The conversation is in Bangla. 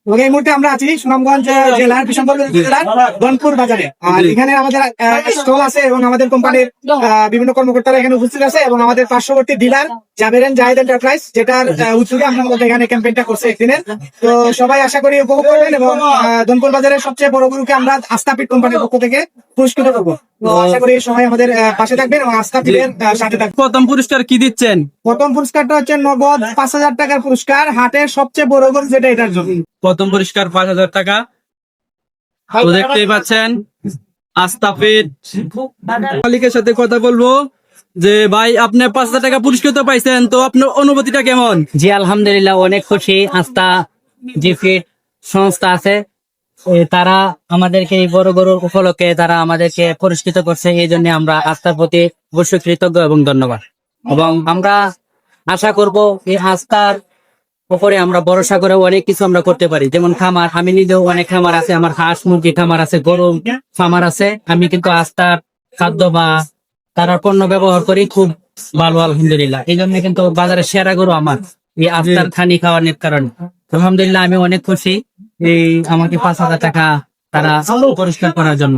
এই মুহূর্তে আমরা আছি সুনামগঞ্জ জেলার বিশনপুর জেলার গনপুর বাজারে। আর এখানে আমাদের স্টল আছে এবং আমাদের কোম্পানির বিভিন্ন কর্মকর্তারা এখানে উপস্থিত আছে এবং আমাদের পার্শ্ববর্তী ডিলার জাবেরেন জাহেদ এন্টারপ্রাইজ, যেটার উদ্যোগে আমরা মূলত এখানে ক্যাম্পেইনটা করছি একদিনের। তো সবাই আশা করি উপভোগ করবেন এবং গনপুর বাজারের সবচেয়ে বড় গরুকে আমরা আস্থাপিঠ কোম্পানির পক্ষ থেকে পুরস্কৃত করবো। তো আশা করি সবাই আমাদের পাশে থাকবেন এবং আস্থাপিঠের সাথে থাকবেন। প্রথম পুরস্কার কি দিচ্ছেন? প্রথম পুরস্কারটা হচ্ছে নগদ 5,000 টাকার পুরস্কার, হাটের সবচেয়ে বড় গরু যেটা, এটার জন্য। প্রথম পুরস্কার 5,000 টাকা। তো দেখতেই পাচ্ছেন আস্থাপিঠ মালিকের সাথে কথা বলবো যে ভাই আপনি 5,000 টাকা পুরস্কৃত পাইছেন, তো আপনার অনুভূতিটা কেমন? জি আলহামদুলিল্লাহ, অনেক খুশি। আস্থা যে ফিট সংস্থা আছে তারা আমাদেরকে এই বড় গরুর উপলক্ষে তারা আমাদেরকে পুরস্কৃত করছে, এই জন্য আমরা আস্থার প্রতি অবশ্যই কৃতজ্ঞ এবং ধন্যবাদ। এবং আমরা আশা করব এই আস্থার উপরে আমরা ভরসা করে অনেক কিছু আমরা করতে পারি। যেমন খামার, আমি নিজেও অনেক খামার আছে, আমার হাঁস মুরগি খামার আছে, গরু খামার আছে। আমি কিন্তু আস্থার খাদ্য বা তারা পণ্য ব্যবহার করি খুব ভালো আলহামদুলিল্লাহ। এই জন্য কিন্তু বাজারে সেরা গরু আমার এই আস্থার খানি খাওয়ানোর কারণে। আলহামদুলিল্লাহ আমি অনেক খুশি এই আমাকে 5,000 টাকা তারা পুরস্কার করার জন্য।